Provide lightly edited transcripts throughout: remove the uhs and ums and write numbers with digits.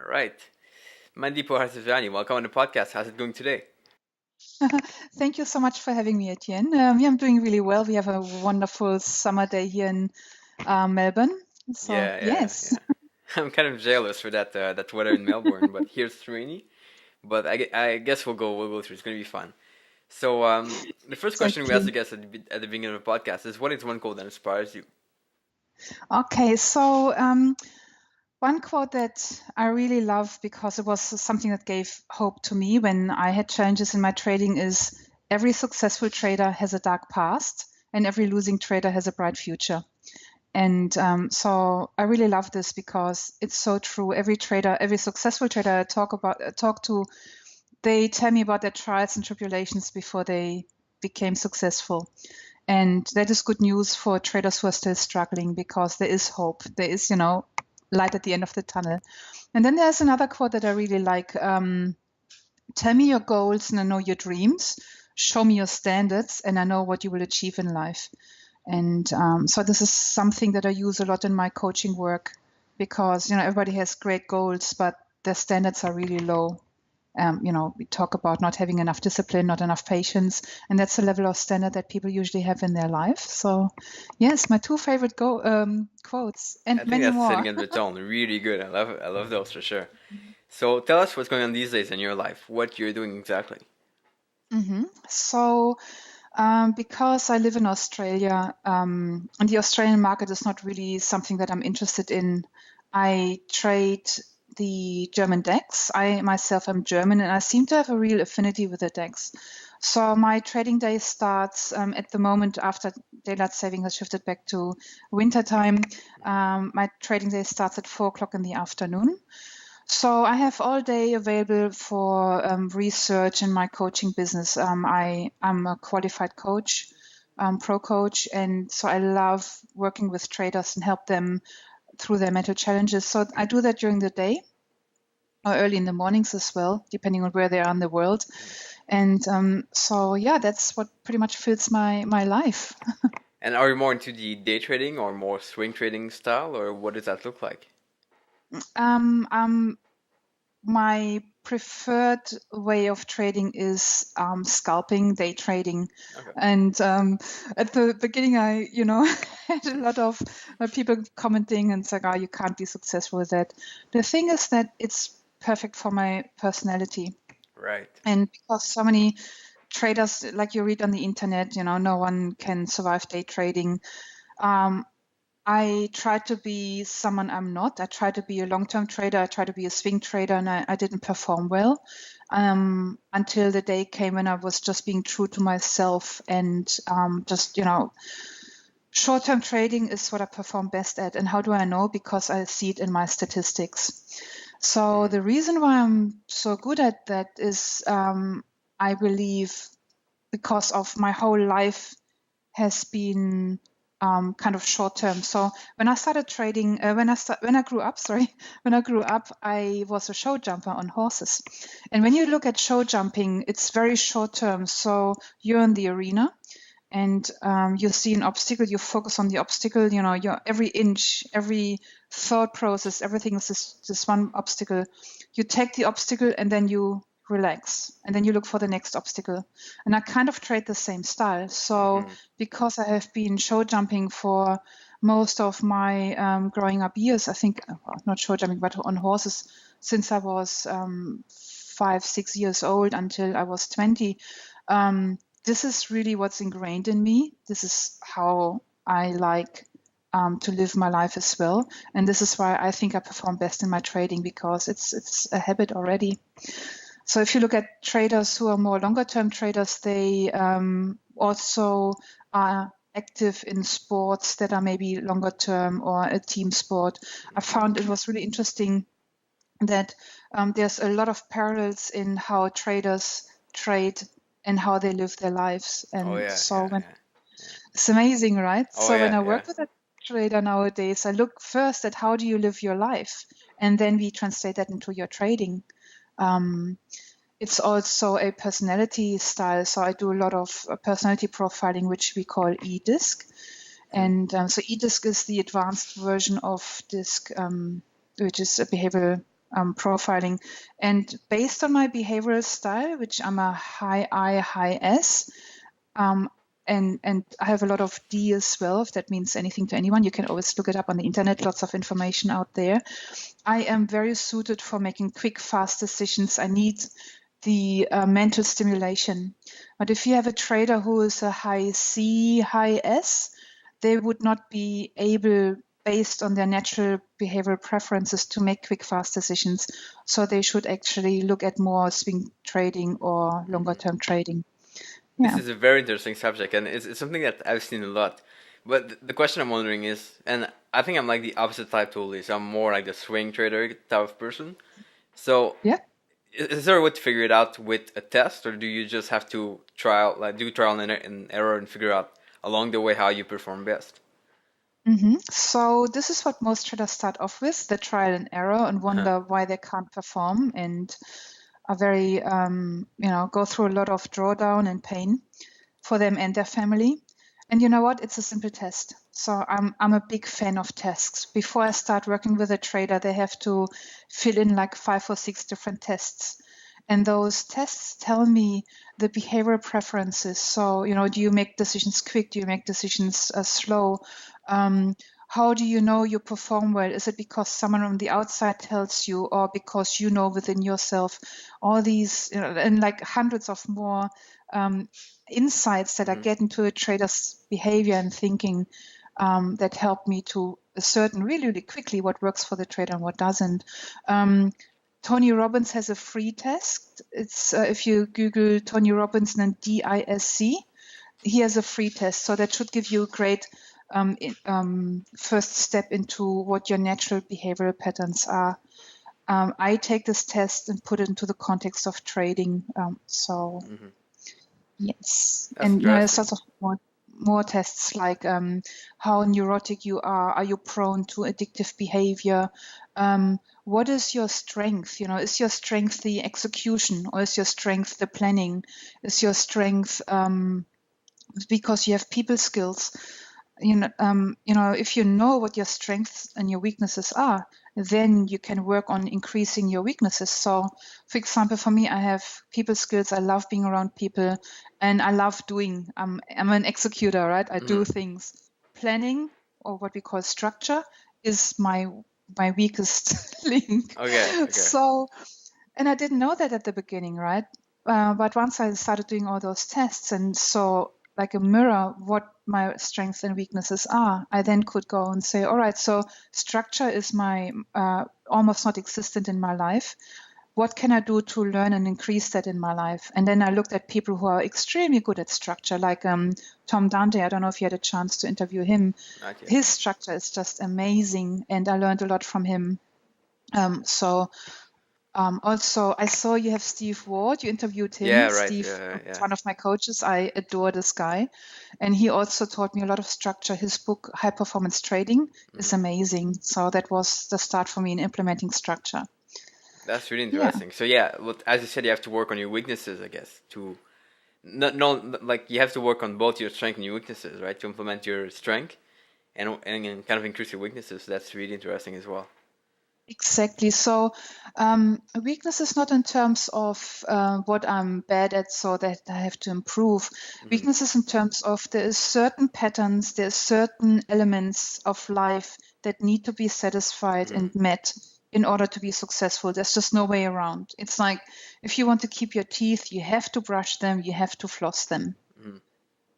All right. Mandi Pour Rafsendjani, welcome on the podcast. How's it going today? Thank you so much for having me, Etienne. Yeah, I'm doing really well. We have a wonderful summer day here in Melbourne. So, yes. Yeah. I'm kind of jealous for that weather in Melbourne, but here it's rainy. But I guess we'll go through. It's gonna be fun. So the first question we ask the Exactly. guests at the beginning of the podcast is, what is one quote that inspires you? Okay, so one quote that I really love because it was something that gave hope to me when I had challenges in my trading is every successful trader has a dark past and every losing trader has a bright future. And so I really love this because it's so true. Every trader, every successful trader I talk to, they tell me about their trials and tribulations before they became successful. And that is good news for traders who are still struggling because there is hope. There is, light at the end of the tunnel. And then there's another quote that I really like. Tell me your goals and I know your dreams. Show me your standards and I know what you will achieve in life. And so this is something that I use a lot in my coaching work because, everybody has great goals, but their standards are really low. We talk about not having enough discipline, not enough patience, and that's the level of standard that people usually have in their life. So, yes, my two favorite quotes and I think many that's more. setting up the tone. Really good. I love those for sure. So tell us what's going on these days in your life. What you're doing exactly. So, because I live in Australia, and the Australian market is not really something that I'm interested in, I trade the German DAX. I myself am German, and I seem to have a real affinity with the DAX. So my trading day starts at the moment after daylight saving has shifted back to winter time. My trading day starts at 4 o'clock in the afternoon. So I have all day available for research in my coaching business. I'm a qualified coach, pro coach, and so I love working with traders and help them through their mental challenges. So I do that during the day or early in the mornings as well, depending on where they are in the world. And so yeah, that's what pretty much fills my life. And are you more into the day trading or more swing trading style, or what does that look like? Um, My preferred way of trading is scalping, day trading. Okay. And at the beginning, I, had a lot of people commenting and saying, "Oh, you can't be successful with that." The thing is that it's perfect for my personality. Right. And because so many traders, like you read on the internet, no one can survive day trading. Um, I try to be someone I'm not. I try to be a long-term trader. I try to be a swing trader, and I didn't perform well until the day came when I was just being true to myself and just, short-term trading is what I perform best at. And how do I know? Because I see it in my statistics. So Mhm. the reason why I'm so good at that is I believe because of my whole life has been kind of short term. So when I started trading, when I grew up, I was a show jumper on horses. And when you look at show jumping, it's very short term. So you're in the arena and you see an obstacle, you focus on the obstacle, your every inch, every thought process, everything is this one obstacle. You take the obstacle and then you relax and then you look for the next obstacle. And I kind of trade the same style. So Mhm. because I have been show jumping for most of my growing up years, I think, not show jumping, but on horses since I was 5, 6 years old until I was 20. This is really what's ingrained in me. This is how I like to live my life as well, and this is why I think I perform best in my trading because it's a habit already. So if you look at traders who are more longer term traders, they also are active in sports that are maybe longer term or a team sport. I found it was really interesting that there's a lot of parallels in how traders trade and how they live their lives. Oh And yeah, so yeah, when yeah, yeah. it's amazing, right? Oh So when yeah, I yeah. work with a trader nowadays, I look first at how do you live your life, and then we translate that into your trading. Um, it's also a personality style. So I do a lot of personality profiling, which we call e-disc. Hmm. And so e-disc is the advanced version of disc, which is a behavioral profiling. And based on my behavioral style, which I'm a high I, high S, and I have a lot of D as well, if that means anything to anyone. You can always look it up on the internet, lots of information out there. I am very suited for making quick, fast decisions. I need the mental stimulation. But if you have a trader who is a high C, high S, they would not be able, based on their natural behavioral preferences, to make quick, fast decisions. So they should actually look at more swing trading or longer term trading. This Yeah. is a very interesting subject, and it's something that I've seen a lot. But the question I'm wondering is, and I think I'm like the opposite type totally, so I'm more like the swing trader type of person. So Yeah. is there a way to figure it out with a test, or do you just have to do trial and error and figure out along the way how you perform best? So this is what most traders start off with, the trial and error, and wonder why they can't perform, and are very, go through a lot of drawdown and pain for them and their family. And you know what? It's a simple test. So I'm a big fan of tests. Before I start working with a trader, they have to fill in like 5 or 6 different tests. And those tests tell me the behavioral preferences. So, do you make decisions quick? Do you make decisions slow? How do you know you perform well? Is it because someone on the outside tells you, or because you know within yourself? All these, and like hundreds of more insights that I get into a trader's behavior and thinking that help me to ascertain really, really quickly what works for the trader and what doesn't. Tony Robbins has a free test. It's if you Google Tony Robbins and DISC, he has a free test. So that should give you a great first step into what your natural behavioral patterns are. I take this test and put it into the context of trading. Yes, That's and there's interesting. lots of more tests like how neurotic you are you prone to addictive behavior? What is your strength? Is your strength the execution, or is your strength the planning? Is your strength because you have people skills? If you know what your strengths and your weaknesses are, then you can work on increasing your weaknesses. So, for example, for me, I have people skills. I love being around people, and I love doing. I'm an executor, right? I do things. Planning, or what we call structure, is my weakest link. Okay, okay. So, and I didn't know that at the beginning, right? But once I started doing all those tests and saw like a mirror what my strengths and weaknesses are, I then could go and say, all right, so structure is my almost not existent in my life. What can I do to learn and increase that in my life? And then I looked at people who are extremely good at structure, like Tom Dante. I don't know if you had a chance to interview him. Not yet. His structure is just amazing, and I learned a lot from him. Also, I saw you have Steve Ward. You interviewed him. Yeah, right. Steve Yeah, is yeah. one of my coaches. I adore this guy. And he also taught me a lot of structure. His book, High Performance Trading, is amazing. So that was the start for me in implementing structure. That's really Yeah, interesting. So yeah, well, as you said, you have to work on your weaknesses, I guess, to no, like you have to work on both your strength and your weaknesses, right? To implement your strength and kind of increase your weaknesses. That's really interesting as well. exactly. So weakness is not in terms of what I'm bad at, so that I have to improve. Weakness is in terms of there is certain patterns, there are certain elements of life that need to be satisfied and met in order to be successful. There's just no way around. It's like if you want to keep your teeth, you have to brush them, you have to floss them.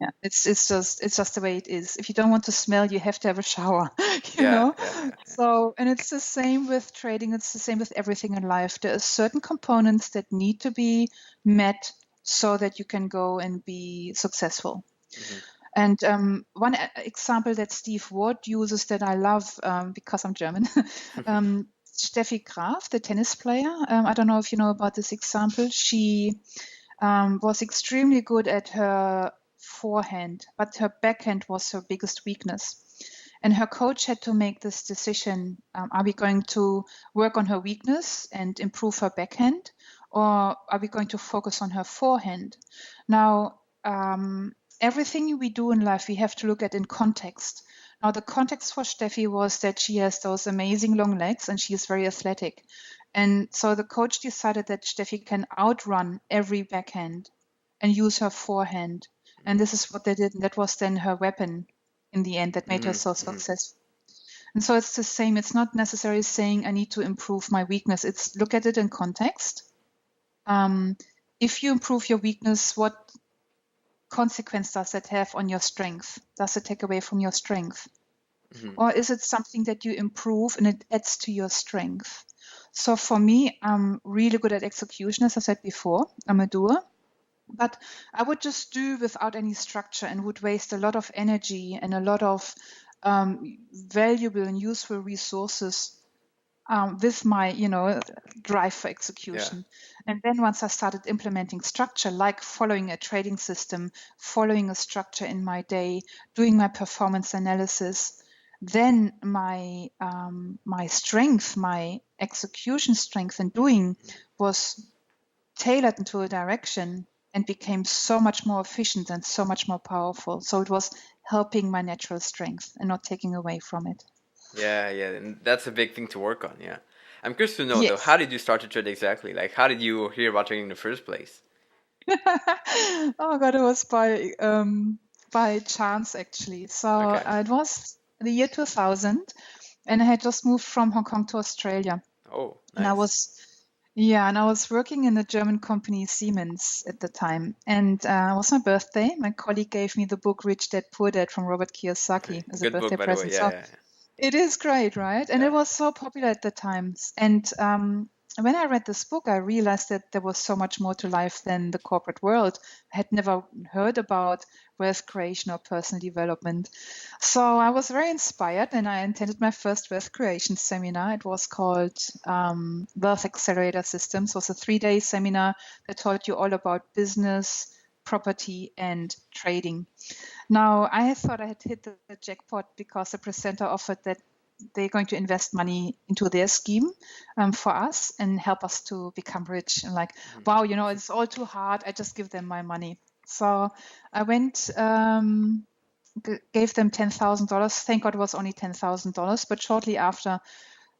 Yeah, it's just the way it is. If you don't want to smell, you have to have a shower, you Yeah, know? yeah, yeah, yeah. So, and it's the same with trading, it's the same with everything in life. There are certain components that need to be met so that you can go and be successful. And one example that Steve Ward uses that I love because I'm German, Steffi Graf, the tennis player. I don't know if you know about this example. She was extremely good at her forehand, but her backhand was her biggest weakness. And her coach had to make this decision. Are we going to work on her weakness and improve her backhand? Or are we going to focus on her forehand? Now, everything we do in life, we have to look at in context. Now, the context for Steffi was that she has those amazing long legs and she is very athletic. And so the coach decided that Steffi can outrun every backhand and use her forehand. And this is what they did. And that was then her weapon in the end that made her so successful. And so it's the same. It's not necessarily saying I need to improve my weakness. It's look at it in context. If you improve your weakness, what consequence does that have on your strength? Does it take away from your strength? Or is it something that you improve and it adds to your strength? So for me, I'm really good at execution, as I said before. I'm a doer. But I would just do without any structure and would waste a lot of energy and a lot of valuable and useful resources with my, drive for execution. And then once I started implementing structure, like following a trading system, following a structure in my day, doing my performance analysis, then my strength, my execution strength in doing was tailored into a direction and became so much more efficient and so much more powerful. So it was helping my natural strength and not taking away from it. Yeah, and that's a big thing to work on. Yeah, I'm curious to know though, Yes. how did you start to trade exactly? Like, how did you hear about trading in the first place? Oh God, it was by chance actually. So Okay. it was the year 2000, and I had just moved from Hong Kong to Australia, Oh, and I nice. was and I was working in the German company Siemens at the time, and it was my birthday. My colleague gave me the book Rich Dad Poor Dad from Robert Kiyosaki as a Good book, birthday by the way. present. Yeah, So it is great, right? And yeah. it was so popular at the times. And when I read this book, I realized that there was so much more to life than the corporate world. I had never heard about wealth creation or personal development. So I was very inspired and I attended my first wealth creation seminar. It was called Wealth Accelerator Systems. It was a 3-day seminar that taught you all about business, property, and trading. Now, I thought I had hit the jackpot because the presenter offered that they're going to invest money into their scheme for us and help us to become rich. And like, wow, it's all too hard. I just give them my money. So I went, gave them $10,000. Thank God it was only $10,000. But shortly after,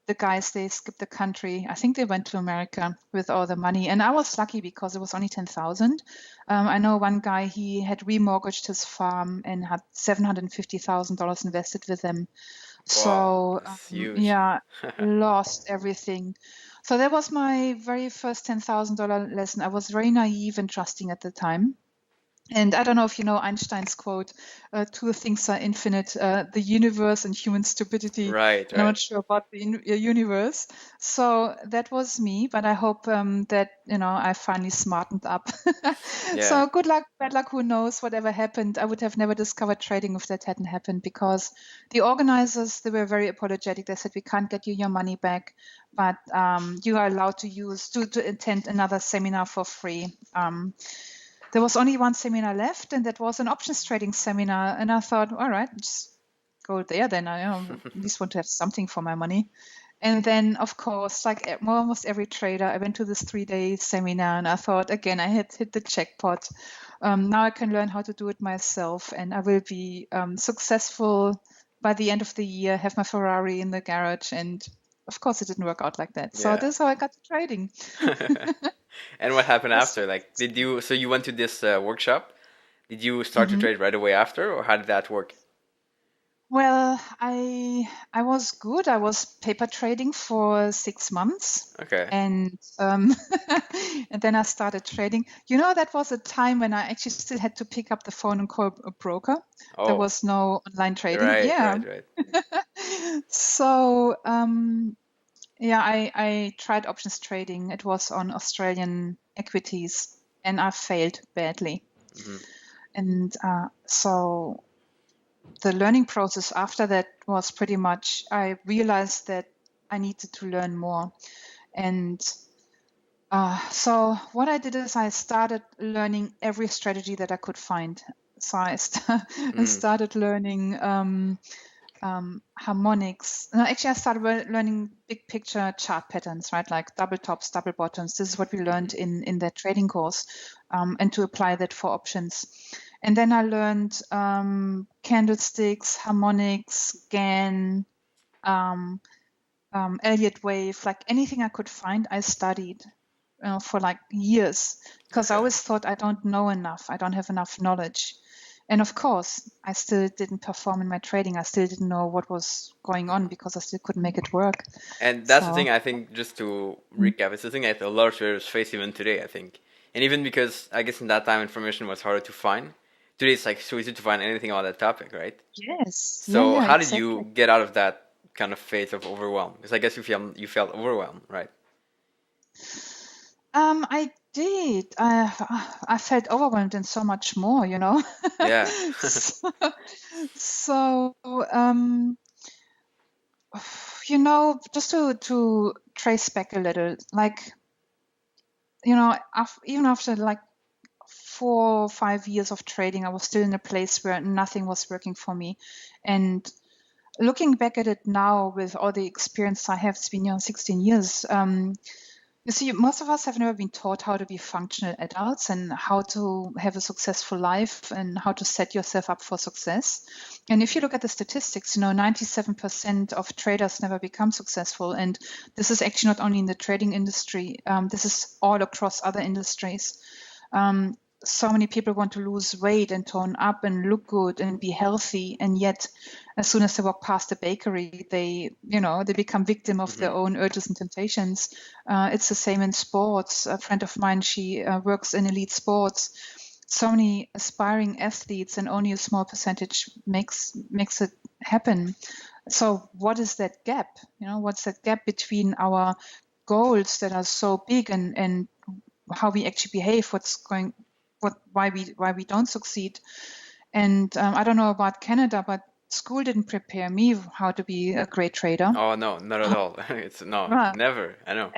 the guys, they skipped the country. I think they went to America with all the money. And I was lucky because it was only 10,000. I know one guy, he had remortgaged his farm and had $750,000 invested with them. Wow, So that's huge. lost everything. So that was my very first $10,000 lesson. I was very naive and trusting at the time. And I don't know if you know Einstein's quote, two things are infinite, the universe and human stupidity. Right, And I'm right. not sure about the universe. So that was me, but I hope that, I finally smartened up. Yeah, So good luck, bad luck, who knows, whatever happened. I would have never discovered trading if that hadn't happened because the organizers, they were very apologetic. They said, we can't get you your money back, but you are allowed to attend another seminar for free. There was only one seminar left, and that was an options trading seminar. And I thought, all right, just go there then. I at least want to have something for my money. And then, of course, like almost every trader, I went to this 3-day seminar, and I thought, again, I had hit the jackpot. Now I can learn how to do it myself, and I will be successful by the end of the year, have my Ferrari in the garage. And of course, it didn't work out like that. So yeah. this is how I got to trading. And what happened Was after? Like, so you went to this workshop? Did you start to Mhm. trade right away after, or how did that work? Well, I was good. I was paper trading for 6 months, Okay. and and then I started trading. That was a time when I actually still had to pick up the phone and call a broker. There Oh, was no online trading. right, Yeah. right, right. So I tried options trading. It was on Australian equities, and I failed badly. Hmm. And so the learning process after that was pretty much, I realized that I needed to learn more. And so what I did is I started learning every strategy that I could find. So I Mm. started learning harmonics. No, actually, I started learning big picture chart patterns, right? Like double tops, double bottoms. This is what we learned in that trading course, and to apply that for options. And then I learned candlesticks, harmonics, GAN, um, Elliott wave, like anything I could find, I studied for like years because I Okay. always thought I don't know enough, I don't have enough knowledge. And of course, I still didn't perform in my trading. I still didn't know what was going on because I still couldn't make it work. And that's the So, thing, I think, just to recap, it's the thing that a lot of traders face even today, I think. And even because I guess in that time information was harder to find, today it's like so easy to find anything on that topic, right? yes, yeah, So yeah, how did exactly. you get out of that kind of phase of overwhelm? Because I guess you felt overwhelmed, right? I did. I felt overwhelmed and so much more, you know. Yeah. so, so, um, you know, just to trace back a little, like, you know, even after like 4 or 5 years of trading, I was still in a place where nothing was working for me. And looking back at it now with all the experience I have, it's been 16 years. You see, most of us have never been taught how to be functional adults and how to have a successful life and how to set yourself up for success. And if you look at the statistics, 97% of traders never become successful. And this is actually not only in the trading industry, this is all across other industries. Um, so many people want to lose weight and tone up and look good and be healthy, and yet as soon as they walk past the bakery, they become victim of their Hmm. own urges and temptations. It's the same in sports. A friend of mine, she works in elite sports. So many aspiring athletes, and only a small percentage makes it happen. So what is that gap? What's that gap between our goals that are so big and how we actually behave, why we don't succeed. And I don't know about Canada, but school didn't prepare me how to be a great trader, Oh no, not at all. It's no, uh, never. I know.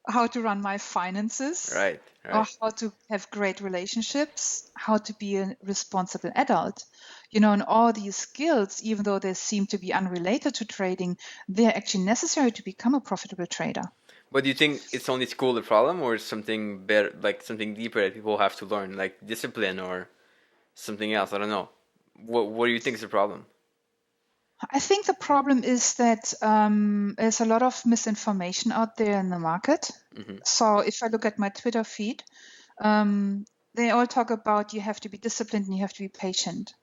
how to run my finances, Right, or right. how to have great relationships, how to be a responsible adult. And all these skills, even though they seem to be unrelated to trading, they're actually necessary to become a profitable trader. But do you think it's only school the problem, or is something better, like something deeper that people have to learn, like discipline or something else? I don't know. What do you think is the problem? I think the problem is that there's a lot of misinformation out there in the market. Hmm. So if I look at my Twitter feed, um, they all talk about you have to be disciplined and you have to be patient.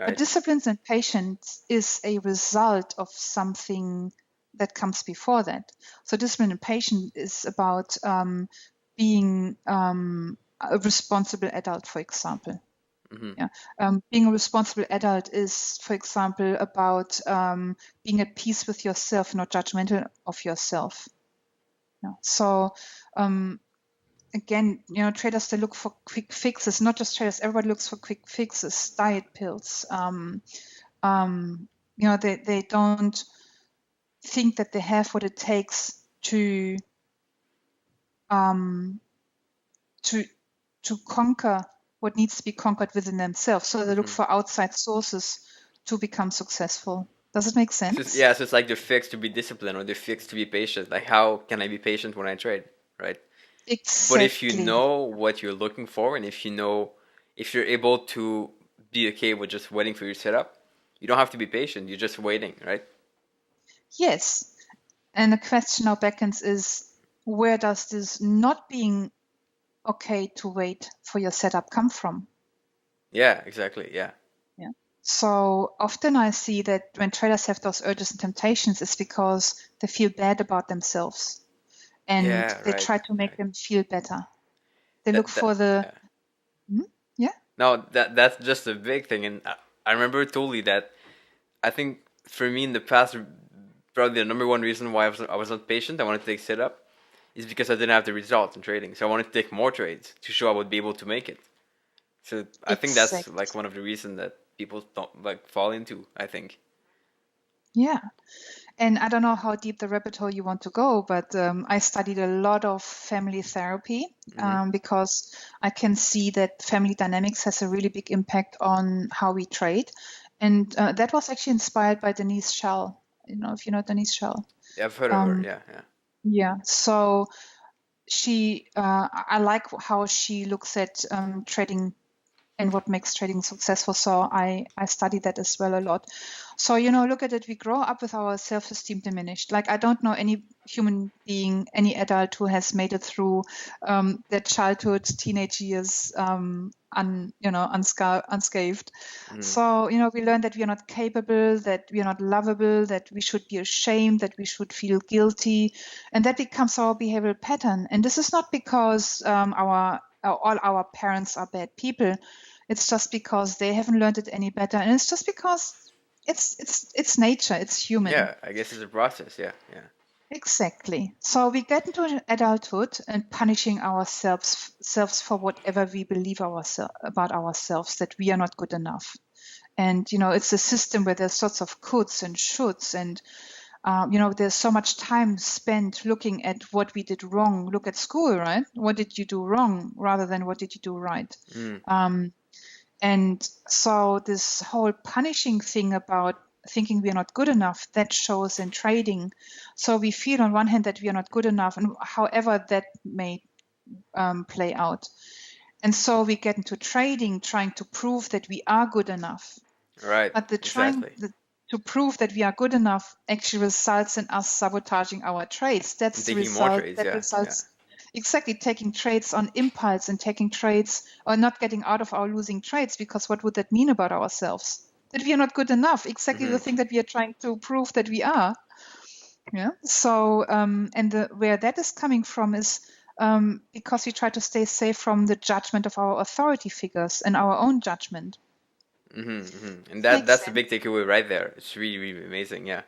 But Right. discipline and patience is a result of something that comes before that. So discipline and patience is about being a responsible adult, for example. Hmm. Yeah. Being a responsible adult is, for example, about being at peace with yourself, not judgmental of yourself. Yeah. So um, again, traders, they look for quick fixes. Not just traders, everybody looks for quick fixes, diet pills. They don't think that they have what it takes um, to to conquer what needs to be conquered within themselves. So they look Hmm. for outside sources to become successful. Does it make So it's, sense? yeah, so it's like the fix to be disciplined or the fix to be patient. Like how can I be patient when I trade, right? But if you Exactly. know what you're looking for, and if you're able to be okay with just waiting for your setup, you don't have to be patient. You're just waiting, right? Yes. And the question now beckons is, where does this not being okay to wait for your setup come from? Yeah, exactly. Yeah. Yeah. So often I see that when traders have those urges and temptations, it's because they feel bad about themselves and Yeah, they right, try to make right. them feel better. They look That for the, yeah. hmm? Yeah, No, that's just a big thing, and I remember totally that. I think for me in the past, probably the number one reason why I was not patient, I wanted to take sit up, is because I didn't have the results in trading. So I wanted to take more trades to show I would be able to make it. So I think that's like exact. one of the reasons that people don't like fall into. I think. Yeah. And I don't know how deep the rabbit hole you want to go, but I studied a lot of family therapy Hmm. because I can see that family dynamics has a really big impact on how we trade. And that was actually inspired by Denise Schell. If you know Denise Schell. Yeah, I've heard of her. Um, Yeah, yeah. yeah. So I like how she looks at trading and what makes trading successful. So I study that as well a lot. So, look at it. We grow up with our self-esteem diminished. Like, I don't know any human being, any adult who has made it through their childhood, teenage years, unscathed. So, we learn that we are not capable, that we are not lovable, that we should be ashamed, that we should feel guilty. And that becomes our behavioral pattern. And this is not because all our parents are bad people. It's just because they haven't learned it any better. And it's just because it's nature, it's human. Yeah, I guess it's a process. Yeah, yeah. Exactly. So we get into adulthood and punishing ourselves for whatever we believe about ourselves, that we are not good enough. And, it's a system where there's lots of coulds and shoulds, and, there's so much time spent looking at what we did wrong. Look at school, right? What did you do wrong rather than what did you do right? And so this whole punishing thing about thinking we are not good enough, that shows in trading. So we feel on one hand that we are not good enough, and however that may play out. And so we get into trading, trying to prove that we are good enough. Right. But Exactly. to prove that we are good enough actually results in us sabotaging our trades. That's the Taking more result. trades. That Yeah, results exactly taking trades on impulse and taking trades or not getting out of our losing trades, because what would that mean about ourselves? That we are not good enough. Exactly the thing that we are trying to prove that we are. Yeah. So where that is coming from is because we try to stay safe from the judgment of our authority figures and our own judgment. And Makes that's the sense. big takeaway right there. It's really, really amazing. Yeah.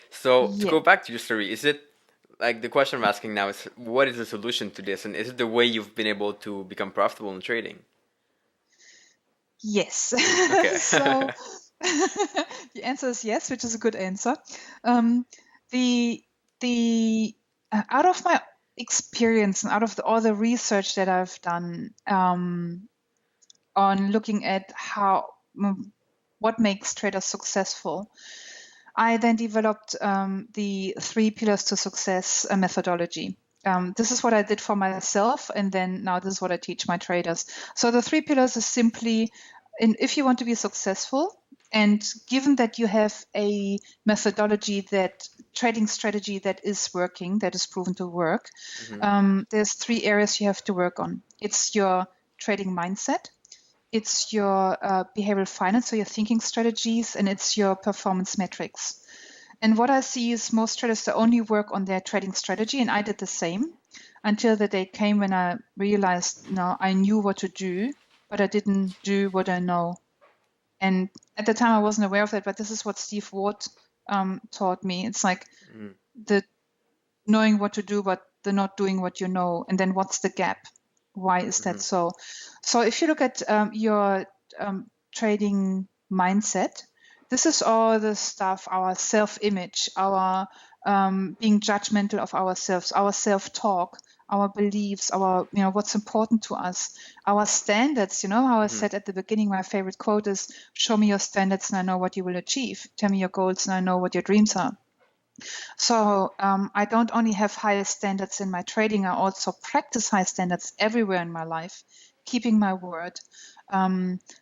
So to Yeah. go back to your story, is it like the question I'm asking now is what is the solution to this, and is it the way you've been able to become profitable in trading? Yes. Okay. So the answer is yes, which is a good answer. Um, the the Out of my experience and out of all the research that I've done on looking at what makes traders successful, I then developed the 3 pillars to success methodology. This is what I did for myself, and then now this is what I teach my traders. So the 3 pillars is simply, if you want to be successful, and given that you have a methodology, that trading strategy that is working, that is proven to work, there's 3 areas you have to work on. It's your trading mindset, it's your behavioral finance, so your thinking strategies, and it's your performance metrics. And what I see is most traders, they only work on their trading strategy, and I did the same until the day came when I realized, no, I knew what to do, but I didn't do what I know. And at the time, I wasn't aware of that, but this is what Steve Ward taught me. It's like the knowing what to do, but the not doing what you know. And then what's the gap? Why is that so? So if you look at your trading mindset, this is all the stuff, our self-image, our being judgmental of ourselves, our self-talk, our beliefs, our, what's important to us, our standards. How I said at the beginning, my favorite quote is, show me your standards and I know what you will achieve. Tell me your goals and I know what your dreams are. So I don't only have high standards in my trading, I also practice high standards everywhere in my life, keeping my word,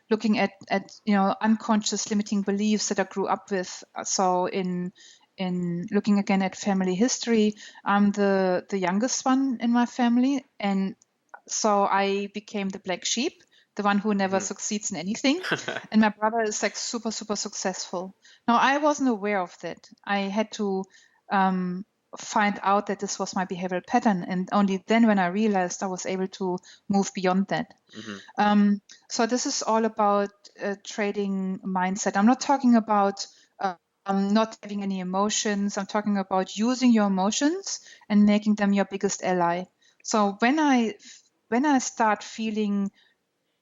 looking at unconscious limiting beliefs that I grew up with. So in looking again at family history, I'm the youngest one in my family, and so I became the black sheep, the one who never succeeds in anything. And my brother is like super, super successful. Now, I wasn't aware of that. I had to find out that this was my behavioral pattern. And only then, when I realized, I was able to move beyond that. So this is all about trading mindset. I'm not talking about not having any emotions. I'm talking about using your emotions and making them your biggest ally. So when I start feeling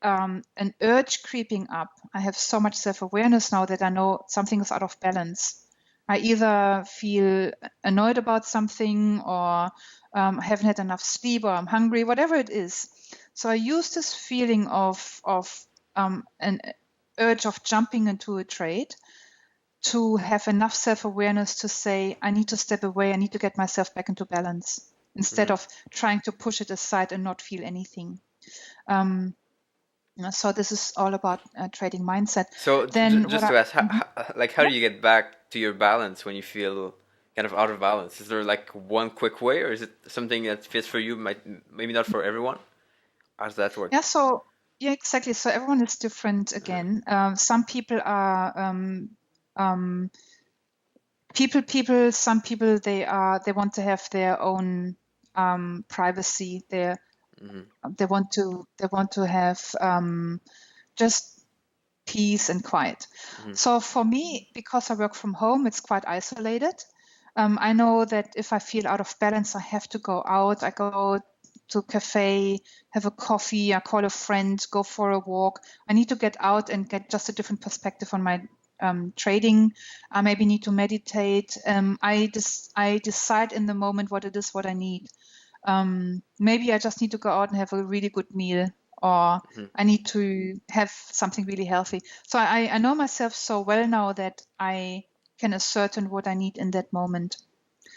an urge creeping up, I have so much self-awareness now that I know something is out of balance. I either feel annoyed about something, or I haven't had enough sleep, or I'm hungry, whatever it is. So I use this feeling of an urge of jumping into a trade to have enough self-awareness to say, I need to step away, I need to get myself back into balance, instead of trying to push it aside and not feel anything. So this is all about trading mindset. So Then what just I to ask, Mhm. how do you get back to your balance when you feel kind of out of balance? Is there like one quick way, or is it something that fits for you, might maybe not for everyone? How does that work? Yeah, so yeah, exactly. So everyone is different Uh-huh. again. Some people are um, people. Some people they want to have their own privacy. Hmm. They want to have just peace and quiet. Hmm. So for me, because I work from home, it's quite isolated. I know that if I feel out of balance, I have to go out. I go to a cafe, have a coffee, I call a friend, go for a walk. I need to get out and get just a different perspective on my trading. I maybe need to meditate. I decide in the moment what it is what I need. Maybe I just need to go out and have a really good meal, or Hmm. I need to have something really healthy. So I know myself so well now that I can ascertain what I need in that moment.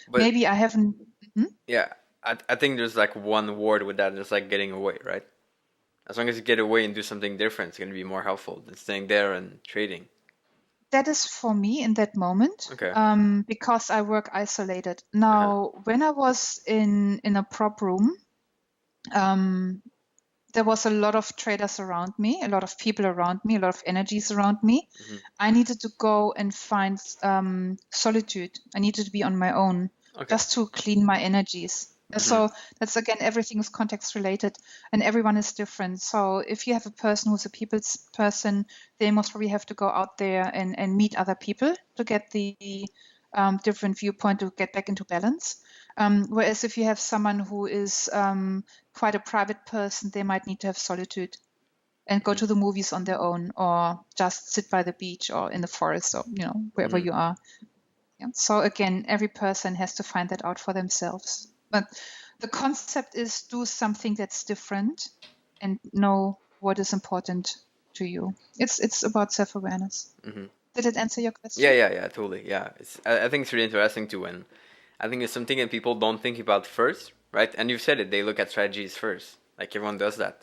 But Maybe I haven't. Mhm. yeah, I think there's like one word with that, just like getting away, right? As long as you get away and do something different, it's gonna be more helpful than staying there and trading. That is for me in that moment, Okay. because I work isolated. Uh-huh. Now, when I was in a prop room, um, there was a lot of traders around me, a lot of people around me, a lot of energies around me. Hmm. I needed to go and find solitude. I needed to be on my own Okay. just to clean my energies. Hmm. So that's again, everything is context related and everyone is different. So if you have a person who's a people's person, they most probably have to go out there and meet other people to get the different viewpoint to get back into balance. Whereas if you have someone who is quite a private person, they might need to have solitude and go Hmm. to the movies on their own, or just sit by the beach or in the forest, or wherever Hmm. you are. Yeah. So again, every person has to find that out for themselves. But the concept is do something that's different and know what is important to you. It's about self-awareness. Hmm. Did it answer your Yeah, question? yeah, yeah, totally. Yeah, I think it's really interesting too, and I think it's something that people don't think about first, right? And you've said it, they look at strategies first. Like everyone does that.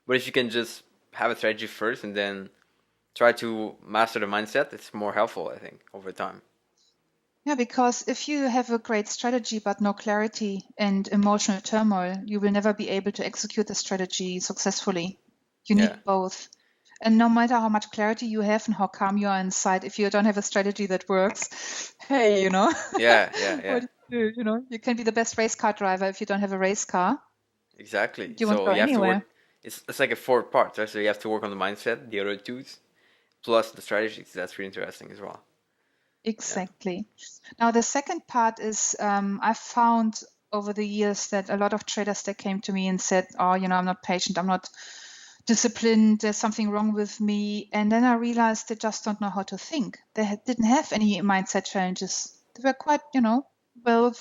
But if you can just have a strategy first and then try to master the mindset, it's more helpful, I think, over time. Yeah, because if you have a great strategy but no clarity and emotional turmoil, you will never be able to execute the strategy successfully. You Yeah. need both. And no matter how much clarity you have and how calm you are inside, if you don't have a strategy that works, hey, Yeah, yeah, yeah. what do you do? You can be the best race car driver if you don't have a race car. Exactly. You won't So go you have to work. anywhere. It's like a four part, right? So you have to work on the mindset, the other twos, plus the strategies. That's really interesting as well. Yeah. Exactly. Now, the second part is I found over the years that a lot of traders that came to me and said, "Oh, I'm not patient. I'm not disciplined. There's something wrong with me." And then I realized they just don't know how to think. They didn't have any mindset challenges. They were quite, well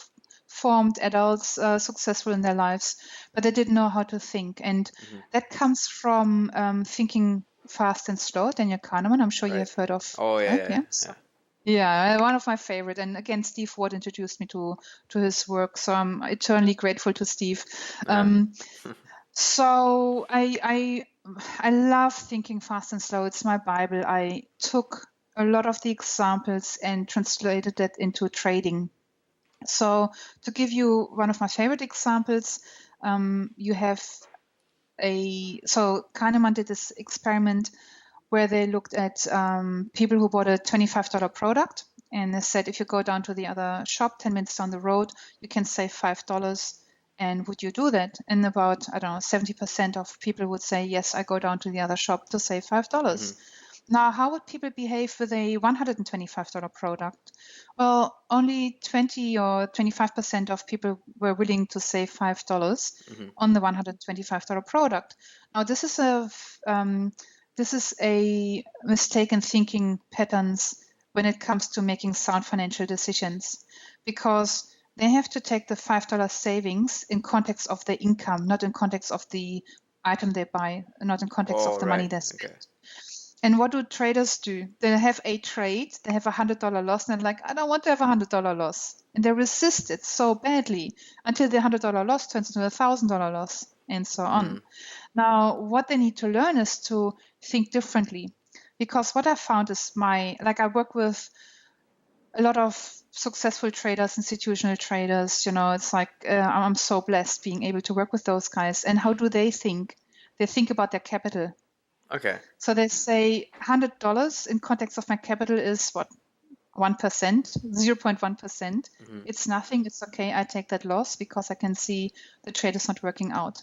formed adults, successful in their lives, but they didn't know how to think. And Hmm. that comes from thinking fast and slow. Daniel Kahneman, I'm sure you Right. have heard of Oh yeah, that. yeah, Yeah. yeah, Yeah, one of my favorite. And again, Steve Ward introduced me to his work, so I'm eternally grateful to Steve. yeah. Um, so I love thinking fast and slow. It's my Bible. I took a lot of the examples and translated it into trading. So to give you one of my favorite examples, you have so Kahneman did this experiment where they looked at people who bought a $25 product, and they said, if you go down to the other shop 10 minutes down the road, you can save $5. And would you do that? And about, I don't know, 70% of people would say, yes, I go down to the other shop to save Hmm. $5. Now, how would people behave with a $125 product? Well, only 20 or 25% of people were willing to save $5 Hmm. on the $125 product. Now, this is a mistake in thinking patterns when it comes to making sound financial decisions, because they have to take the $5 savings in context of their income, not in context of the item they buy, not in context of Oh the money right. they Okay. spend. And what do traders do? They have a trade, they have $100 loss, and they're like, I don't want to have $100 loss. And they resist it so badly until the $100 loss turns into a $1,000 loss, and so on. Mm. Now, what they need to learn is to think differently. Because what I found is I work with a lot of successful traders, institutional traders. It's like I'm so blessed being able to work with those guys. And how do they think? They think about their capital. Okay. So they say $100 in context of my capital is what? 1%, 0.1%. It's nothing. It's okay. I take that loss because I can see the trade is not working out.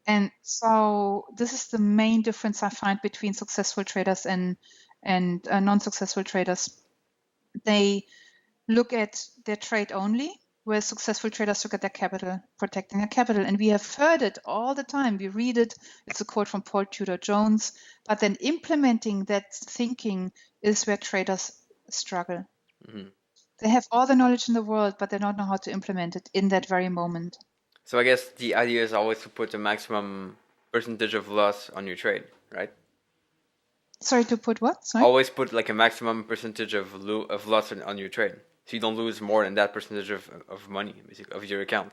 And so this is the main difference I find between successful traders and non-successful traders. They look at their trade only, whereas successful traders look at their capital, protecting their capital. And we have heard it all the time. We read it. It's a quote from Paul Tudor Jones. But then implementing that thinking is where traders struggle. They have all the knowledge in the world, but they don't know how to implement it in that very moment. So I guess the idea is always to put the maximum percentage of loss on your trade, right? Sorry, to put what? Sorry? Always put like a maximum percentage of loss on your trade, so you don't lose more than that percentage of money, basically, of your account.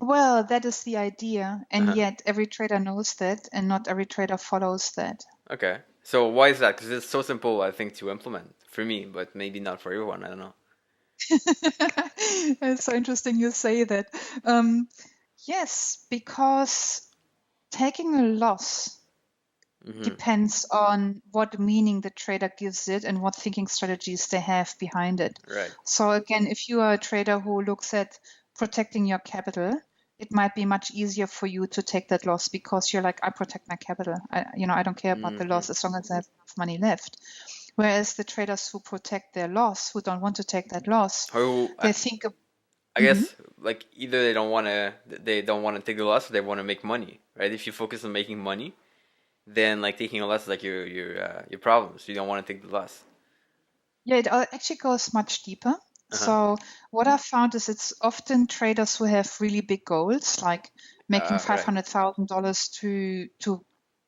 Well, that is the idea, and yet every trader knows that, and not every trader follows that. Okay, so why is that? Because it's so simple, I think, to implement for me, but maybe not for everyone. I don't know. It's so interesting you say that. Yes, because taking a loss depends on what meaning the trader gives it and what thinking strategies they have behind it. Right. So again, if you are a trader who looks at protecting your capital, it might be much easier for you to take that loss because you're like, I protect my capital. I don't care about the loss as long as I have enough money left. Whereas the traders who protect their loss, who don't want to take that loss, they think. I guess like either they don't want to take the loss, or they want to make money, right? If you focus on making money, then like taking a loss is like your problem. So you don't want to take the loss. Yeah, it actually goes much deeper. So what I've found is it's often traders who have really big goals, like making $500,000 to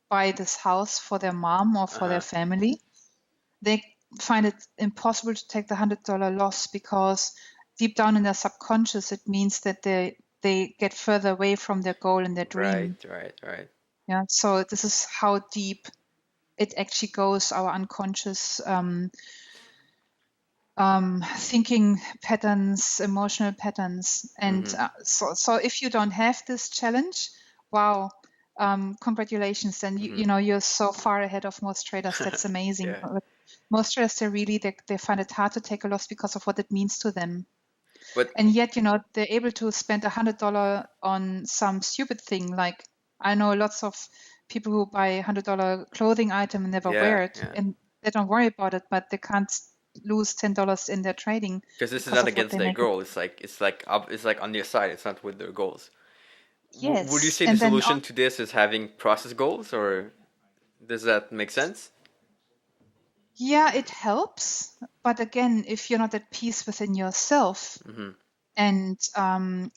buy this house for their mom or for their family. They find it impossible to take the $100 loss because deep down in their subconscious, it means that they get further away from their goal and their dream. Right. Yeah. So this is how deep it actually goes, our unconscious thinking patterns, emotional patterns. And so if you don't have this challenge, wow, congratulations. Then you're so far ahead of most traders. That's amazing. But most traders, they find it hard to take a loss because of what it means to them. And yet, they're able to spend $100 on some stupid thing. Like I know lots of people who buy $100 clothing item and never wear it, and they don't worry about it, but they can't lose $10 in their trading because this is not against their goal. It's like on their side. It's not with their goals. Yes. Would you say the solution to this is having process goals, or does that make sense? Yeah, it helps, but again, if you're not at peace within yourself, and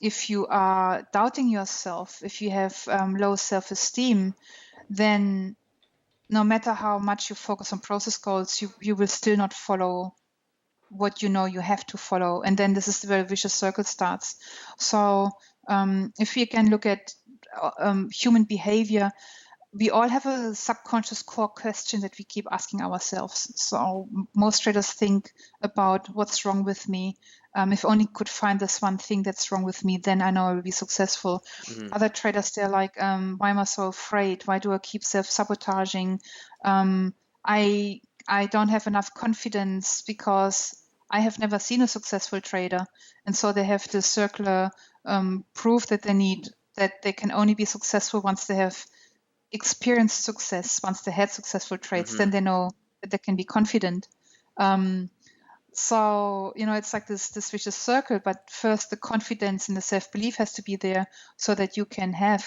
if you are doubting yourself, if you have low self-esteem, then no matter how much you focus on process goals, you will still not follow what you have to follow. And then this is where the vicious circle starts. So if we can look at human behavior, we all have a subconscious core question that we keep asking ourselves. So most traders think about what's wrong with me. If only could find this one thing that's wrong with me, then I know I will be successful. Other traders, they're like, why am I so afraid? Why do I keep self-sabotaging? I don't have enough confidence because I have never seen a successful trader. And so they have this circular proof that they need, that they can only be successful once they have experienced success, once they had successful trades, then they know that they can be confident. So, it's like this vicious circle, but first the confidence and the self-belief has to be there so that you can have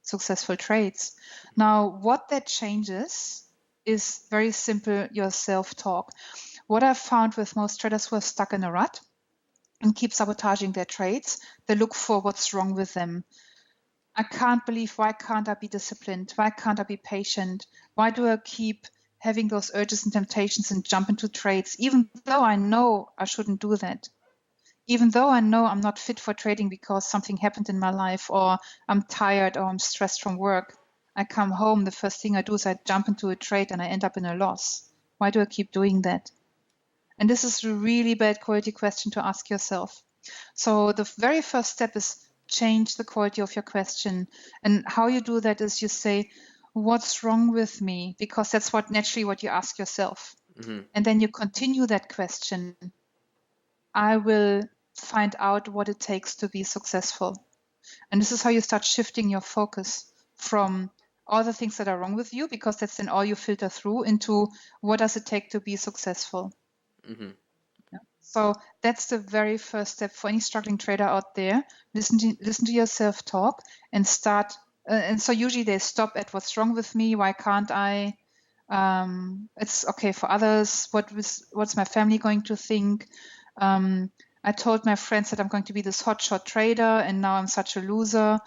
successful trades. Now, what that changes is very simple, your self-talk. What I've found with most traders who are stuck in a rut and keep sabotaging their trades, they look for what's wrong with them. I can't believe, why can't I be disciplined? Why can't I be patient? Why do I keep having those urges and temptations and jump into trades, even though I know I shouldn't do that? even though I know I'm not fit for trading because something happened in my life, or I'm tired, or I'm stressed from work, I come home, the first thing I do is I jump into a trade and I end up in a loss. Why do I keep doing that? And this is a really bad quality question to ask yourself. So the very first step is change the quality of your question. And how you do that is you say, what's wrong with me? Because that's naturally what you ask yourself. Mm-hmm. And then you continue that question. I will find out what it takes to be successful. And this is how you start shifting your focus from all the things that are wrong with you, because that's then all you filter through, into what does it take to be successful. Mm-hmm. So that's the very first step for any struggling trader out there. Listen to your self-talk and start. And so usually they stop at what's wrong with me. Why can't I? It's okay for others. What's my family going to think? I told my friends that I'm going to be this hotshot trader, and now I'm such a loser.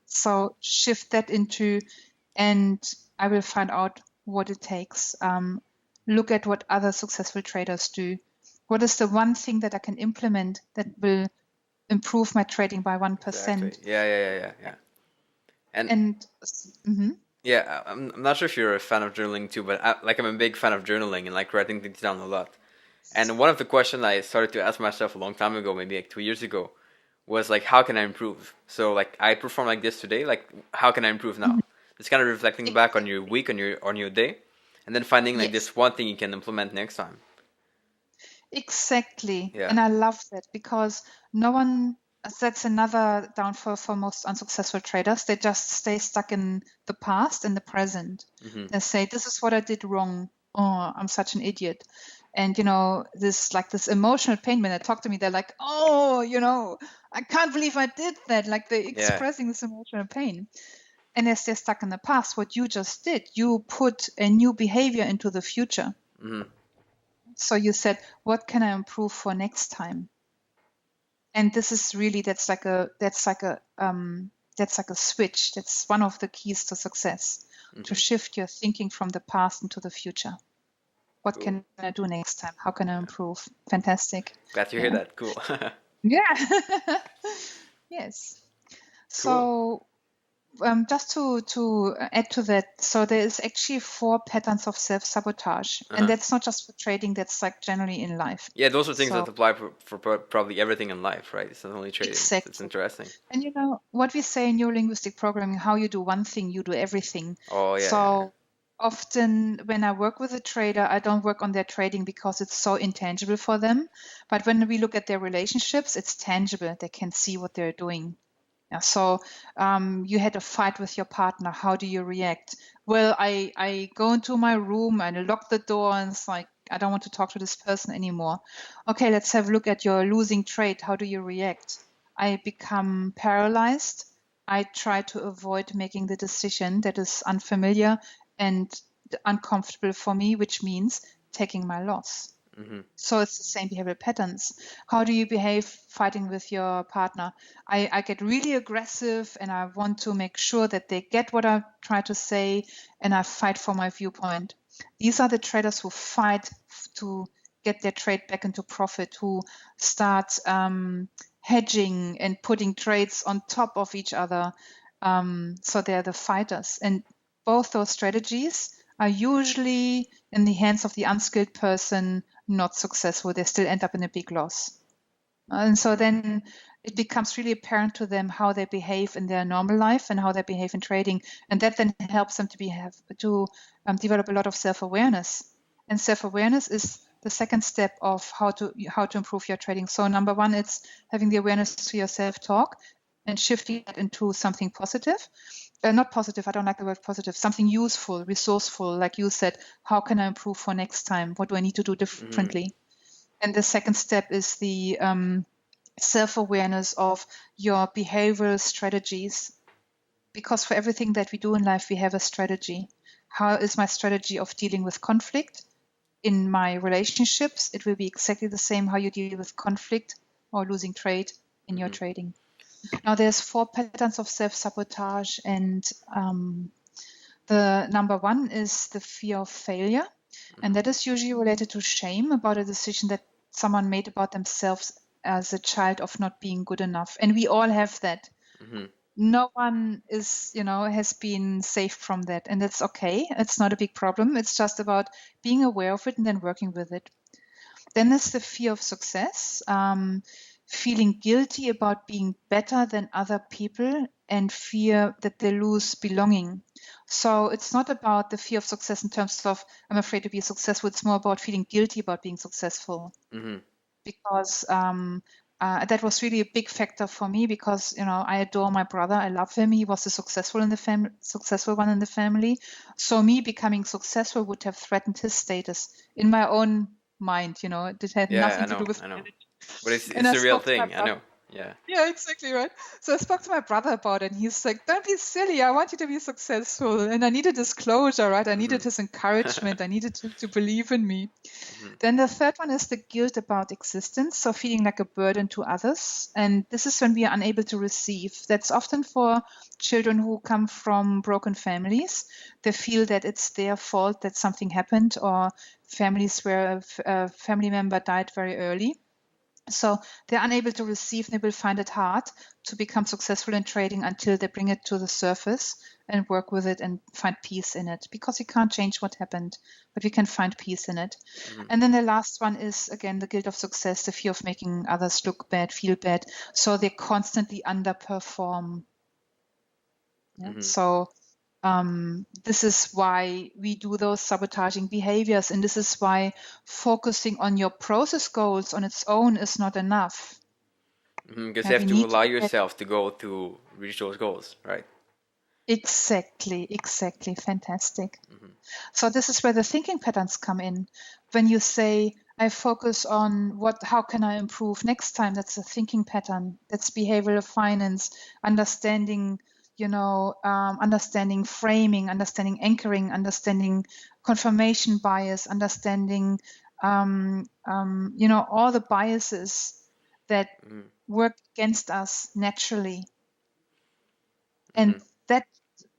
So shift that into, and I will find out what it takes. Look at what other successful traders do. What is the one thing that I can implement that will improve my trading by 1%? Exactly. Yeah. And mhm. Yeah, I'm not sure if you're a fan of journaling too, but I'm a big fan of journaling and like writing things down a lot. And one of the questions I started to ask myself a long time ago, maybe like 2 years ago, was like, how can I improve? So like I perform like this today, like how can I improve now? It's kind of reflecting back on your week, on your day, and then finding like this one thing you can implement next time. Exactly. Yeah. And I love that, because no one, that's another downfall for most unsuccessful traders. They just stay stuck in the past and the present. Mm-hmm. They say, this is what I did wrong. Oh, I'm such an idiot. And, this emotional pain, when they talk to me, they're like, oh, I can't believe I did that. Like they're expressing this emotional pain. And as they're stuck in the past, what you just did, you put a new behavior into the future. Mm-hmm. So you said, what can I improve for next time? And this is really, that's like a switch. That's one of the keys to success, to shift your thinking from the past into the future. What can I do next time? How can I improve? Fantastic. Glad to hear that. Cool. Yeah. Yes. Cool. So just to add to that, so there is actually 4 patterns of self-sabotage, and that's not just for trading, that's like generally in life. Yeah, those are things that apply for probably everything in life, right? It's not only trading. Exactly. It's interesting. And what we say in neurolinguistic programming, how you do one thing, you do everything. Oh yeah. So often when I work with a trader, I don't work on their trading because it's so intangible for them. But when we look at their relationships, it's tangible. They can see what they're doing. Yeah, so you had a fight with your partner. How do you react? Well, I go into my room and lock the door, and it's like, I don't want to talk to this person anymore. Okay, let's have a look at your losing trade. How do you react? I become paralyzed. I try to avoid making the decision that is unfamiliar and uncomfortable for me, which means taking my loss. So it's the same behavioral patterns. How do you behave fighting with your partner? I get really aggressive, and I want to make sure that they get what I try to say, and I fight for my viewpoint. These are the traders who fight to get their trade back into profit, who start hedging and putting trades on top of each other. So they're the fighters. And both those strategies are usually in the hands of the unskilled person, not successful. They still end up in a big loss. And so then it becomes really apparent to them how they behave in their normal life and how they behave in trading. And that then helps them to develop a lot of self-awareness. And self-awareness is the second step of how to improve your trading. So number one, it's having the awareness to your self-talk and shifting it into something positive. Not positive, I don't like the word positive, something useful, resourceful, like you said. How can I improve for next time? What do I need to do differently? And the second step is the self-awareness of your behavioral strategies. Because for everything that we do in life, we have a strategy. How is my strategy of dealing with conflict? In my relationships, it will be exactly the same how you deal with conflict or losing trade in your trading. Now, there's 4 patterns of self-sabotage, and the number one is the fear of failure. And that is usually related to shame about a decision that someone made about themselves as a child of not being good enough. And we all have that. Mm-hmm. No one is, has been saved from that. And that's okay. It's not a big problem. It's just about being aware of it and then working with it. Then there's the fear of success, feeling guilty about being better than other people and fear that they lose belonging. So it's not about the fear of success in terms of I'm afraid to be successful. It's more about feeling guilty about being successful. Mm-hmm. Because that was really a big factor for me because I adore my brother. I love him. He was the successful one in the family. So me becoming successful would have threatened his status in my own mind. It had Yeah, nothing to do with I know. reality. But And it's I a real spoke to my thing. I brother. know. Yeah. Yeah, exactly right. So I spoke to my brother about it, and he's like, "Don't be silly. I want you to be successful." And I needed disclosure, right? I needed his encouragement. I needed him to believe in me. Then the third one is the guilt about existence, so feeling like a burden to others. And this is when we are unable to receive. That's often for children who come from broken families. They feel that it's their fault that something happened, or families where a family member died very early. So they're unable to receive, and they will find it hard to become successful in trading until they bring it to the surface and work with it and find peace in it, because we can't change what happened, but we can find peace in it. And then the last one is, again, the guilt of success, the fear of making others look bad, feel bad. So they constantly underperform. Yeah? So this is why we do those sabotaging behaviors. And this is why focusing on your process goals on its own is not enough. Because Yeah, you we have to need to allow look at yourself to go to reach those goals, right? exactly. Fantastic. So this is where the thinking patterns come in. When you say, I focus on how can I improve next time? That's a thinking pattern. That's behavioral finance, understanding, understanding framing, understanding anchoring, understanding confirmation bias, understanding, all the biases that work against us naturally. And that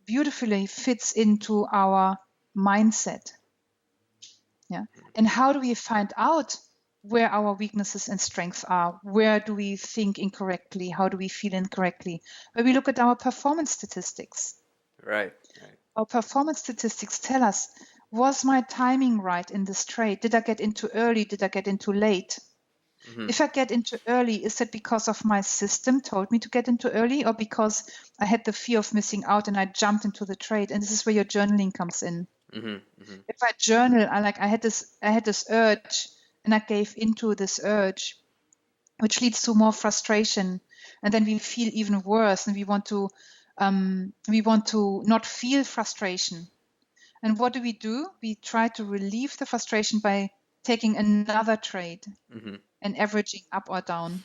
beautifully fits into our mindset. Yeah. And how do we find out where our weaknesses and strengths are? Where do we think incorrectly? How do we feel incorrectly? Where we look at our performance statistics. Right. Our performance statistics tell us, was my timing right in this trade? Did I get into early? Did I get into late? If I get into early, is it because of my system told me to get into early, or because I had the fear of missing out and I jumped into the trade? And this is where your journaling comes in. If I journal, I had this urge, and I gave into this urge, which leads to more frustration, and then we feel even worse, and we want to not feel frustration. And what do? We try to relieve the frustration by taking another trade and averaging up or down.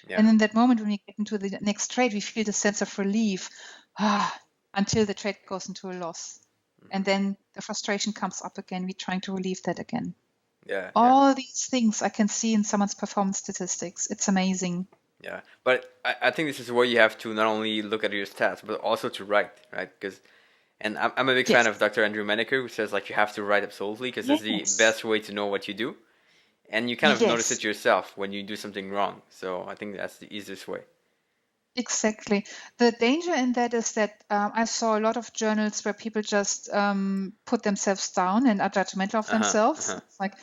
Yeah. And in that moment, when we get into the next trade, we feel the sense of relief until the trade goes into a loss. And then the frustration comes up again. We're trying to relieve that again. Yeah. All these things I can see in someone's performance statistics. It's amazing. Yeah. But I think this is where you have to not only look at your stats, but also to write, right? And I'm a big fan of Dr. Andrew Maneker, who says like you have to write absolutely because it's the best way to know what you do. And you kind of notice it yourself when you do something wrong. So I think that's the easiest way. Exactly. The danger in that is that I saw a lot of journals where people just put themselves down and are judgmental of themselves. It's like,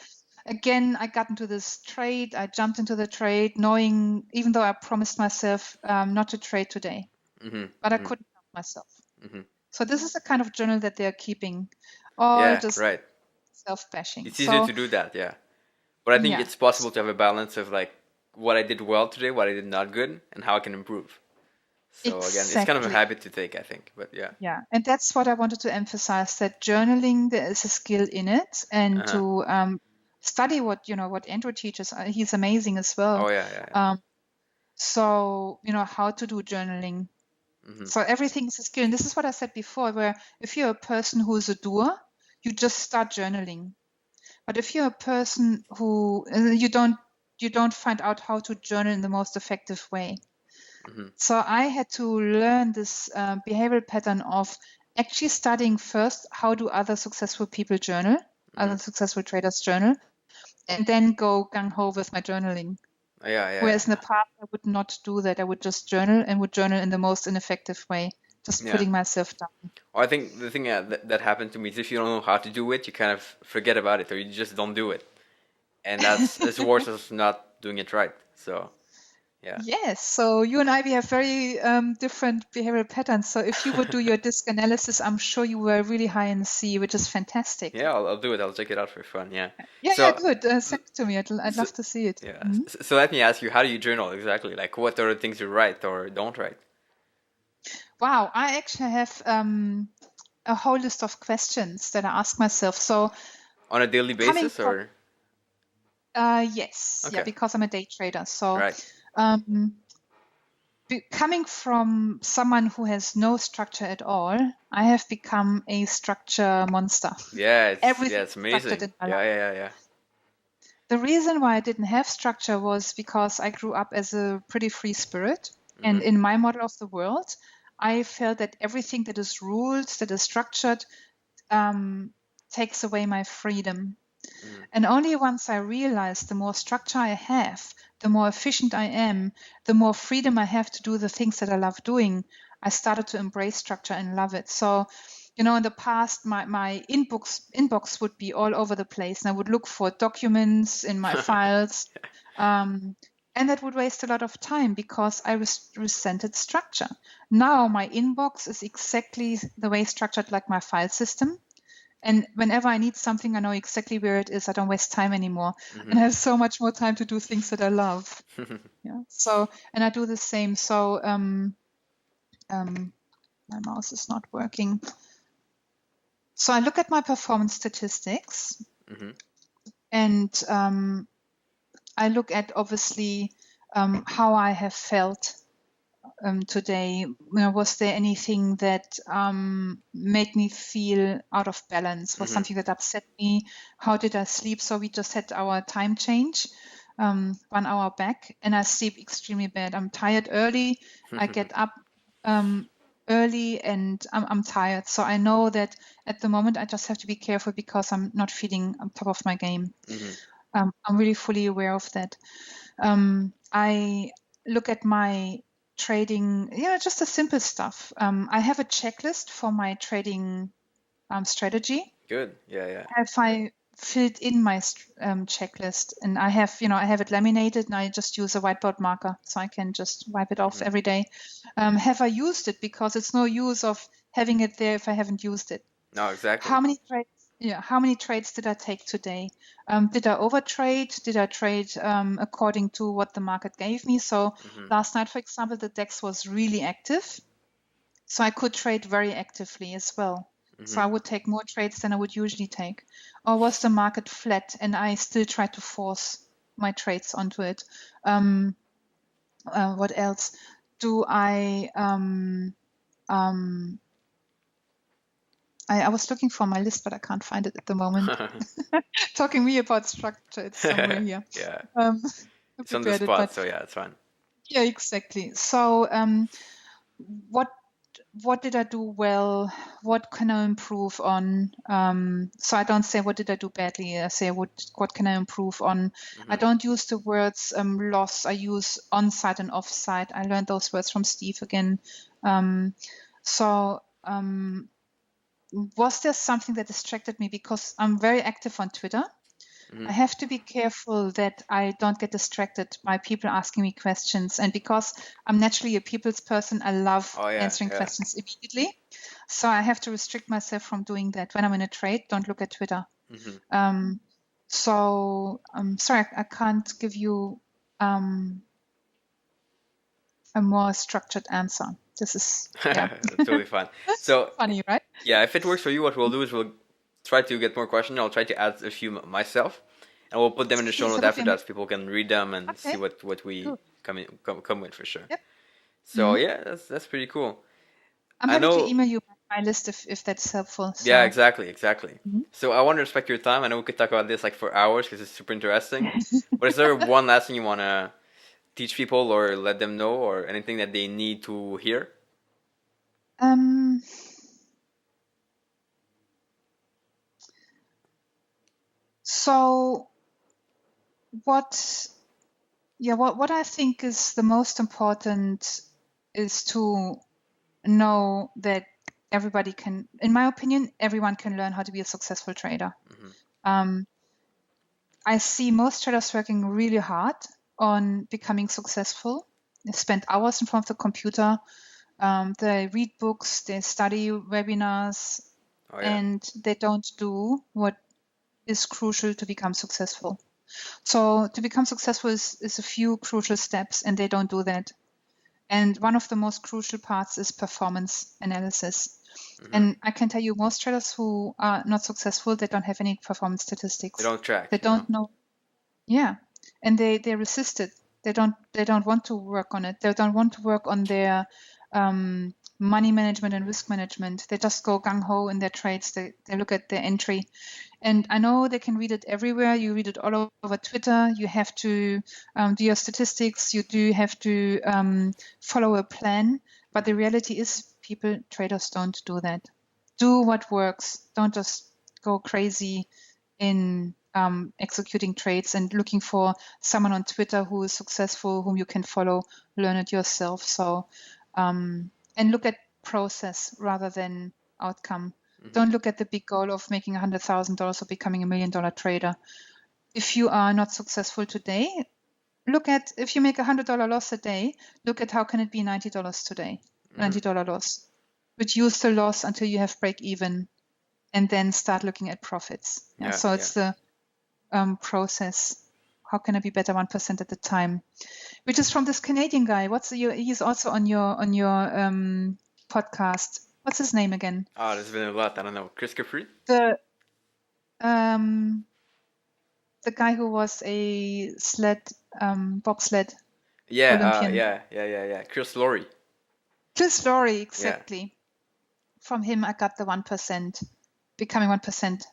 again, I got into this trade. I jumped into the trade knowing, even though I promised myself not to trade today, but I couldn't help myself. So this is the kind of journal that they're keeping, all just self-bashing. It's easier to do that, yeah. But I think it's possible to have a balance of like what I did well today, what I did not good, and how I can improve. So again, it's kind of a habit to take, I think. But yeah. Yeah, and that's what I wanted to emphasize, that journaling, there is a skill in it, and to study what Andrew teaches. He's amazing as well. Oh yeah. So how to do journaling. So everything is a skill, and this is what I said before, where if you're a person who is a doer, you just start journaling. But if you're a person who you don't find out how to journal in the most effective way. So I had to learn this behavioral pattern of actually studying first, how do other successful people journal, other successful traders journal, and then go gung-ho with my journaling. Yeah. Whereas in the past, I would not do that. I would just journal and would journal in the most ineffective way, just Yeah. putting myself down. Well, I think the thing that happened to me is if you don't know how to do it, you kind of forget about it or you just don't do it. And that's worse as not doing it right. So, yeah. Yes. So you and I, we have very different behavioral patterns. So if you would do your disc analysis, I'm sure you were really high in C, which is fantastic. Yeah, I'll do it. I'll check it out for fun. Yeah. Yeah, So, do it. Send it to me. I'd so love to see it. yeah. Mhm. So let me ask you, how do you journal exactly? Like, what are the things you write or don't write? Wow, I actually have a whole list of questions that I ask myself. So On a daily coming basis, from or yes, yeah, okay, because I'm a day trader. So right? um, coming from someone who has no structure at all, I have become a structure monster. Yeah, Everything it's is structured amazing. in my Yeah, life. yeah. The reason why I didn't have structure was because I grew up as a pretty free spirit. And Mhm. in my model of the world, I felt that everything that is ruled, that is structured, takes away my freedom. Mhm. And only once I realized the more structure I have, the more efficient I am, the more freedom I have to do the things that I love doing, I started to embrace structure and love it. So, in the past, my inbox would be all over the place, and I would look for documents in my files. And that would waste a lot of time because I resented structure. Now my inbox is exactly the way structured like my file system. And whenever I need something, I know exactly where it is. I don't waste time anymore. And I have so much more time to do things that I love. Yeah. So, and I do the same. So, my mouse is not working. So I look at my performance statistics Mhm. and I look at obviously how I have felt today. Was there anything that made me feel out of balance? Was Mhm. something that upset me? How did I sleep? So we just had our time change 1 hour back, and I sleep extremely bad. I'm tired early. I get up early, and I'm tired. So I know that at the moment I just have to be careful because I'm not feeling on top of my game. Mhm. I'm really fully aware of that. I look at my trading, just the simple stuff. I have a checklist for my trading strategy. Good. Yeah. Have I filled in my checklist? And I have it laminated, and I just use a whiteboard marker so I can just wipe it off Mhm. every day. Have I used it? Because it's no use of having it there if I haven't used it. No, exactly. How many trades? Yeah, how many trades did I take today? Did I overtrade? Did I trade according to what the market gave me? So Mhm. last night, for example, the DAX was really active, so I could trade very actively as well. So Mhm. I would take more trades than I would usually take. Or was the market flat and I still tried to force my trades onto it? What else? Do I I was looking for my list, but I can't find it at the moment. Talking me about structure, it's somewhere here. Yeah. Um, I It's on the prepared it, spot, but so yeah, it's fine. yeah, exactly. So, what what did I do well? What can I improve on? So I don't say what did I do badly. I say what can I improve on? I Mhm. don't use the words loss. I use on-site and off-site. I learned those words from Steve again. So was there something that distracted me? Because I'm very active on Twitter. I Mhm. have to be careful that I don't get distracted by people asking me questions. And because I'm naturally a people's person, I love Oh yeah, answering yeah. questions immediately. So I have to restrict myself from doing that. When I'm in a trade, don't look at Twitter. Mhm. So I'm sorry, I can't give you um, a more structured answer. This is, yeah, That's totally fine. So funny, right? yeah, if it works for you, what we'll do is we'll try to get more questions. I'll try to add a few myself, and we'll put them in the show Please, note that would after be that, amazing. so people can read them and see Okay, what we good. come with for sure. Yep. So Mhm. yeah, that's pretty cool. I'm I happy to know. email you my list if that's helpful. Yeah, So. exactly. Mhm. So I want to respect your time. I know we could talk about this like for hours because it's super interesting. But is there one last thing you want to teach people or let them know or anything that they need to hear? Um, so what I think is the most important is to know that everybody can, in my opinion, everyone can learn how to be a successful trader. Um, I see most traders working really hard on becoming successful. They spend hours in front of the computer. They read books, they study webinars, Oh yeah. and they don't do what is crucial to become successful. So to become successful is a few crucial steps, and they don't do that. And one of the most crucial parts is performance analysis. And I can tell you, most traders who are not successful, they don't have any performance They statistics. don't They track, you know. don't know. Yeah, and they resist it. They don't want to work on it. They don't want to work on their money management and risk management. They just go gung ho in their trades. They look at their entry, and I know they can read it everywhere. You read it all over Twitter. You have to do your statistics. You do have to follow a plan. But the reality is, traders don't do that. Do what works. Don't just go crazy in executing trades and looking for someone on Twitter who is successful, whom you can follow. Learn it yourself. So, and look at process rather than outcome. Don't look at the big goal of making $100,000 or becoming $1 million trader. If you are not successful today, look at, if you make $100 loss a day, look at how can it be $90 today, $90 loss. Reduce the loss until you have break even, and then start looking at profits. Yeah, so it's the process. How can I be better 1% at a time? Which is from this Canadian guy. He's also on your podcast. What's his name again? Oh, there's been a lot. I don't know. Chris Capri? The the guy who was a bobsled Yeah, Olympian. yeah. Chris Laurie. Chris Laurie, Yeah. exactly. From him, I got the 1%, becoming 1%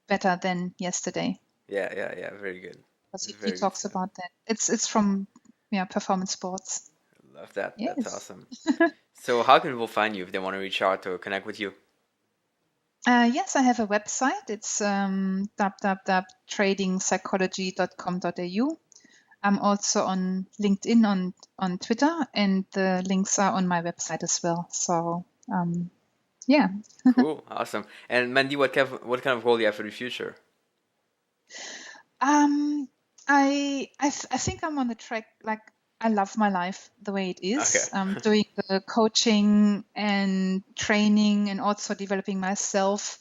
better than yesterday. Yeah. Very good. Because he Very good talks stuff. about that. It's from performance sports. Love that. That's Yes. awesome. So how can people find you if they want to reach out or connect with you? Yes, I have a website. It's www.tradingpsychology.com.au. I'm also on LinkedIn, on Twitter, and the links are on my website as well. So, yeah. Cool. Awesome. And Mandy, what kind of goal do you have for the future? I think I'm on the track. Like, I love my life the way it Okay. is. Doing the coaching and training, and also developing myself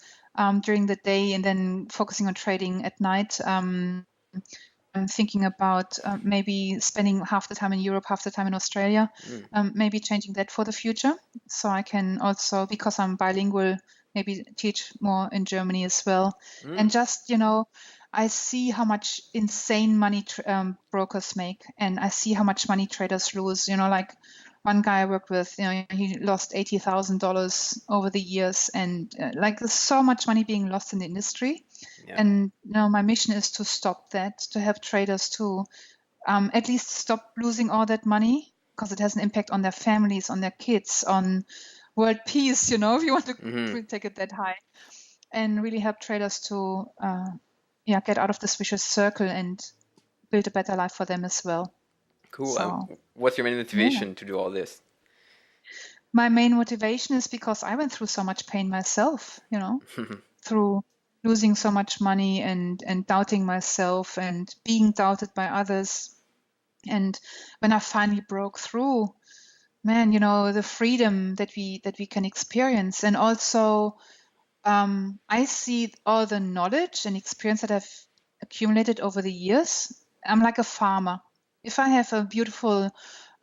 during the day, and then focusing on trading at night. I'm thinking about maybe spending half the time in Europe, half the time in Australia. Maybe changing that for the future, so I can also, because I'm bilingual, maybe teach more in Germany as well. And just, I see how much insane money brokers make, and I see how much money traders lose. Like one guy I worked with, he lost $80,000 over the years, and like there's so much money being lost in the industry. Yeah. And my mission is to stop that, to help traders to at least stop losing all that money, because it has an impact on their families, on their kids, on world peace. If you want to take it that high, and really help traders to get out of this vicious circle and build a better life for them as well. Cool. So What's your main yeah, motivation to do all this? my main motivation is because I went through so much pain myself. Through losing so much money and doubting myself and being doubted by others. And when I finally broke through, man, the freedom that we can experience. And also I see all the knowledge and experience that I've accumulated over the years. I'm like a farmer. If I have a beautiful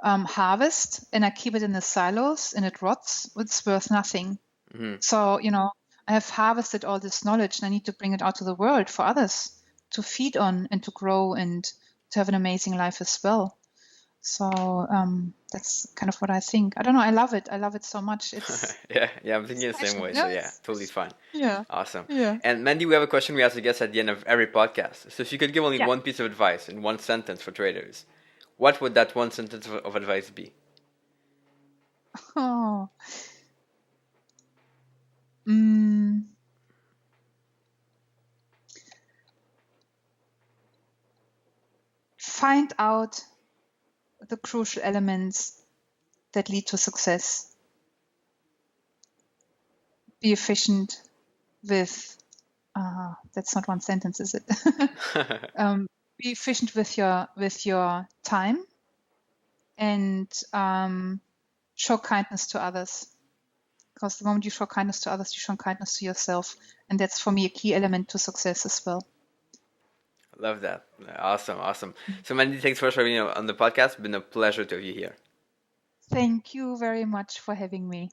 harvest and I keep it in the silos and it rots, it's worth nothing. So, I have harvested all this knowledge, and I need to bring it out to the world for others to feed on and to grow and to have an amazing life as well. So that's kind of what I think. I don't know. I love it. I love it so much. It's Yeah, I'm thinking the same passion. way. So Yeah. yeah, totally fine. Yeah. Awesome. Yeah. And Mandy, we have a question we ask the guests at the end of every podcast. So if you could give only Yeah. one piece of advice in one sentence for traders, what would that one sentence of advice be? Oh. find out the crucial elements that lead to success. Be efficient with, that's not one sentence, is it? Be efficient with your time, and show kindness to others. Because the moment you show kindness to others, you show kindness to yourself. And that's, for me, a key element to success as well. Love that. Awesome. So Mandi, thanks for being on the podcast. It's been a pleasure to have you here. Thank you very much for having me.